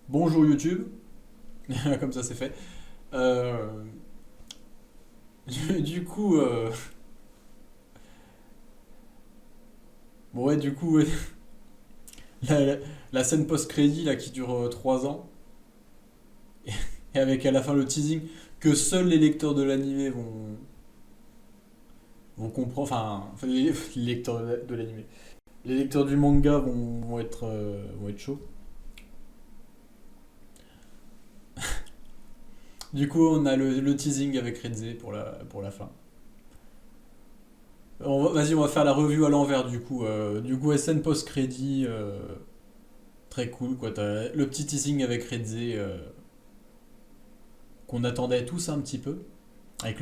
Bonjour YouTube, comme ça c'est fait. Euh, du coup, bon ouais, du coup, ouais, la, la- la scène post-crédit là qui dure 3 ans, et avec à la fin le teasing que seuls les lecteurs de l'animé vont comprendre, enfin, les lecteurs de l'animé, les lecteurs du manga vont être chauds. Du coup, on a le teasing avec Renze pour la fin. Vas-y, on va faire la review à l'envers du coup. Du coup, scène post-crédit, très cool quoi. T'as le petit teasing avec Renze qu'on attendait tous un petit peu. Avec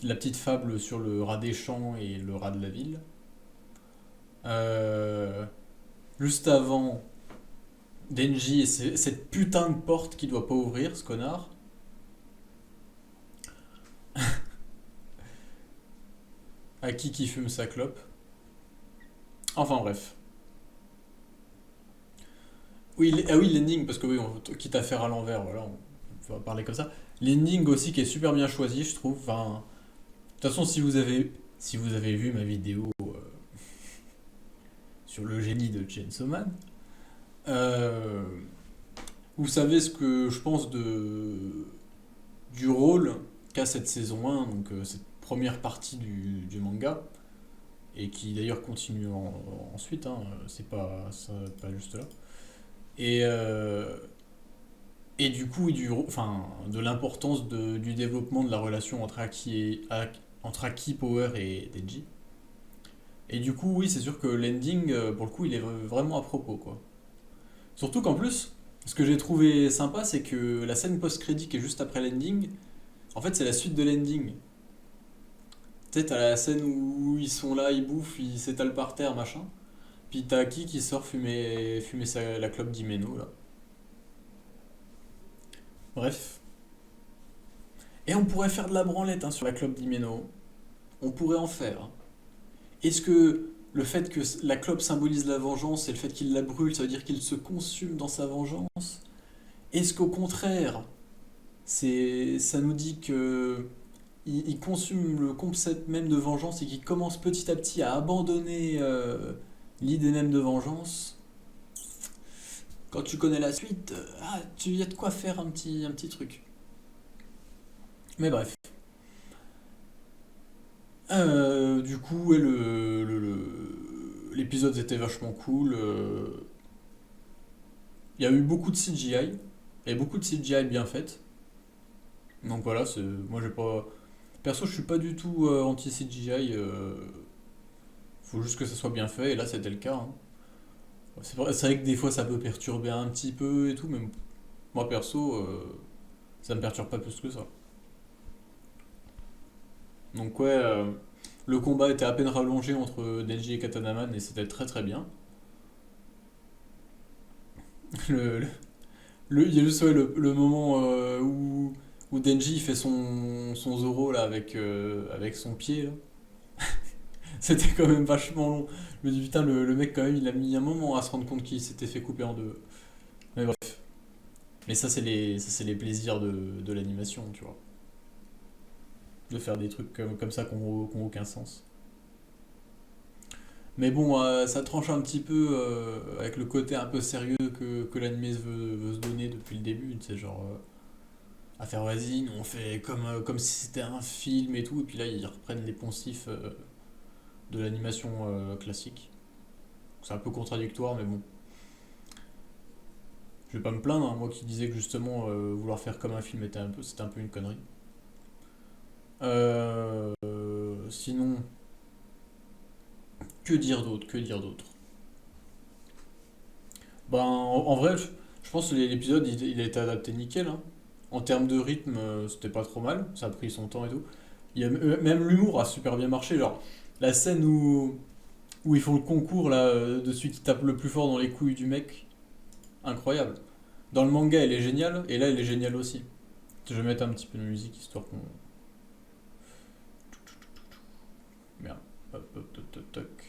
la petite fable sur le rat des champs et le rat de la ville. Euh, Juste avant, Denji et cette putain de porte qu'il doit pas ouvrir, ce connard. Aki qui fume sa clope. Enfin bref. Oui, ah oui, l'ending, parce que oui, quitte à faire à l'envers, voilà, on va parler comme ça. L'ending aussi qui est super bien choisi, je trouve. Enfin, de toute façon, si vous avez vu ma vidéo sur le génie de Chainsaw Man, euh, vous savez ce que je pense du rôle qu'a cette saison 1, donc cette première partie du manga, et qui d'ailleurs continue ensuite, hein, c'est pas, pas juste là. Et, euh, et du coup, enfin, de l'importance du développement de la relation entre Aki, Power et Denji. Et du coup, oui, c'est sûr que l'ending, pour le coup, il est vraiment à propos, quoi. Surtout qu'en plus, ce que j'ai trouvé sympa, c'est que la scène post-crédit qui est juste après l'ending, en fait, c'est la suite de l'ending. Tu sais, t'as la scène où ils sont là, ils bouffent, ils s'étalent par terre, machin. Puis t'as Aki qui sort fumer la clope d'Imeno, là. Bref. Et on pourrait faire de la branlette hein, sur la clope d'Imeno. On pourrait en faire, hein. Est-ce que le fait que la clope symbolise la vengeance et le fait qu'il la brûle, ça veut dire qu'il se consume dans sa vengeance? Est-ce qu'au contraire, ça nous dit que il consume le concept même de vengeance et qu'il commence petit à petit à abandonner l'idée même de vengeance? Quand tu connais la suite, tu y a de quoi faire un petit truc. Mais bref. Du coup, ouais, l'épisode était vachement cool. Il y a eu beaucoup de CGI. Il y a beaucoup de CGI bien faites. Donc voilà, moi j'ai pas. Perso, je suis pas du tout anti-CGI. Faut juste que ça soit bien fait, et là c'était le cas, hein. C'est vrai que des fois ça peut perturber un petit peu et tout, mais moi perso, ça me perturbe pas plus que ça. Donc ouais, le combat était à peine rallongé entre Denji et Katanaman et c'était très très bien. Le, le- il y a juste ouais, le moment où Denji fait son Zoro là avec son pied là. C'était quand même vachement long. Je me dis putain le mec quand même il a mis un moment à se rendre compte qu'il s'était fait couper en deux. Mais bref. Mais ça c'est les plaisirs de l'animation, tu vois. De faire des trucs comme ça qui ont aucun sens. Mais bon, ça tranche un petit peu avec le côté un peu sérieux que l'anime veut se donner depuis le début. Tu sais, genre, à faire vas-y, nous on fait comme si c'était un film et tout, et puis là ils reprennent les poncifs de l'animation classique. C'est un peu contradictoire, mais bon, je vais pas me plaindre, hein, moi qui disais que justement vouloir faire comme un film c'était un peu une connerie. Sinon, que dire d'autre, que dire d'autre. Ben, en vrai, je pense que l'épisode il a été adapté nickel, hein. En termes de rythme, c'était pas trop mal, ça a pris son temps et tout. Même l'humour a super bien marché, genre la scène où ils font le concours là, de celui qui tape le plus fort dans les couilles du mec, incroyable. Dans le manga, elle est géniale, et là, elle est géniale aussi. Je vais mettre un petit peu de musique histoire qu'on. Merde. Hop, hop, toc, toc, toc.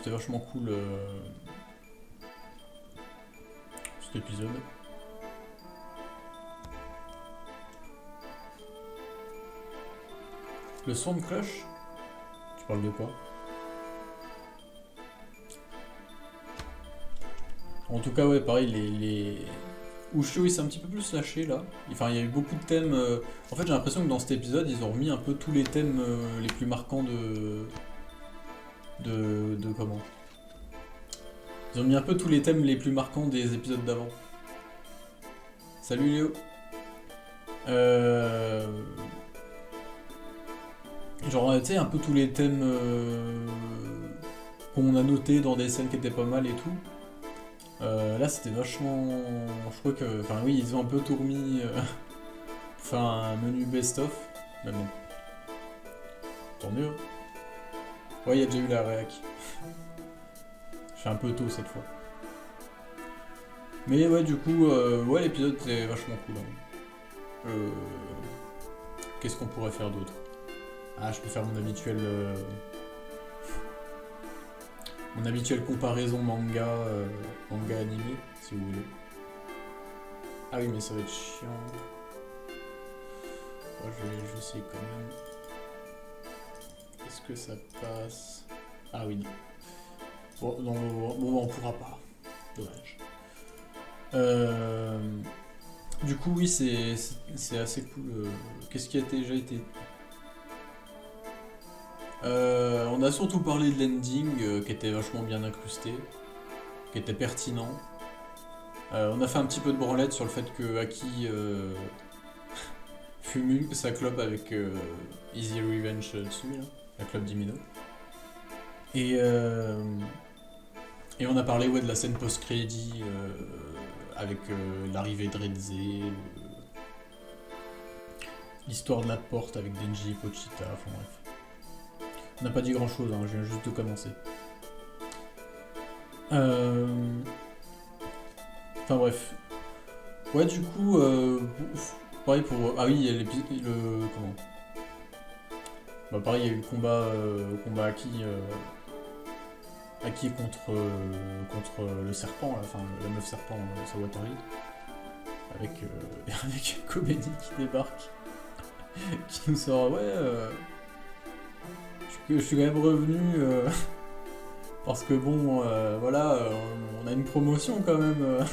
c'était vachement cool cet épisode. Le son de cloche? Tu parles de quoi? En tout cas, ouais, pareil, les... Ushio il s'est un petit peu plus lâché là. Enfin, il y a eu beaucoup de thèmes. En fait, j'ai l'impression que dans cet épisode, ils ont remis un peu tous les thèmes les plus marquants de comment? Ils ont mis un peu tous les thèmes les plus marquants des épisodes d'avant. Salut Léo. Genre, tu sais, un peu tous les thèmes qu'on a notés dans des scènes qui étaient pas mal et tout. Là, c'était vachement. Je crois que. Enfin, oui, ils ont un peu tout remis. Pour faire un menu best-of. Mais bon. Tant mieux. Ouais, il y a déjà eu la réac. Je fais un peu tôt cette fois. Mais ouais, du coup, ouais, l'épisode était vachement cool. Hein. Qu'est-ce qu'on pourrait faire d'autre? Ah, je peux faire mon habituelle comparaison manga, manga animé, si vous voulez. Ah oui, mais ça va être chiant. Oh, je vais essayer quand même. Est-ce que ça passe? Ah oui, non. Bon, non, bon, on pourra pas. Dommage. Du coup, oui, c'est assez cool. Qu'est-ce qui a déjà été... on a surtout parlé de l'ending qui était vachement bien incrusté, qui était pertinent. On a fait un petit peu de branlette sur le fait que Aki fume sa clope avec Easy Revenge dessus, là, la clope d'Imino. Et on a parlé ouais, de la scène post-crédit avec l'arrivée de Redze, l'histoire de la porte avec Denji et Pochita, enfin bref. On n'a pas dit grand chose, hein, je viens juste de commencer. Enfin bref. Ouais, du coup, pareil pour. Ah oui, il y a le. Comment? Bah, pareil, il y a eu le combat Aki contre le serpent, là, enfin la meuf serpent, Sawatari. Avec Kobeni qui débarque. Qui nous sort, ouais. Je suis quand même revenu parce que bon, voilà, on a une promotion quand même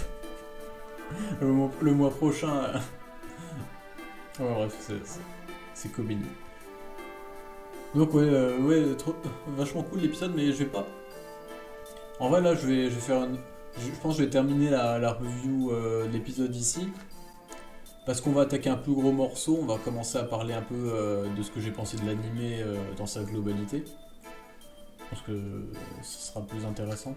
le mois prochain. Ouais, bref, c'est Kobeni. Donc ouais, vachement cool l'épisode, mais je vais pas. En vrai là, je vais faire je pense que je vais terminer la review de l'épisode ici. Parce qu'on va attaquer un plus gros morceau, on va commencer à parler un peu de ce que j'ai pensé de l'animé dans sa globalité. Je pense que ce sera plus intéressant.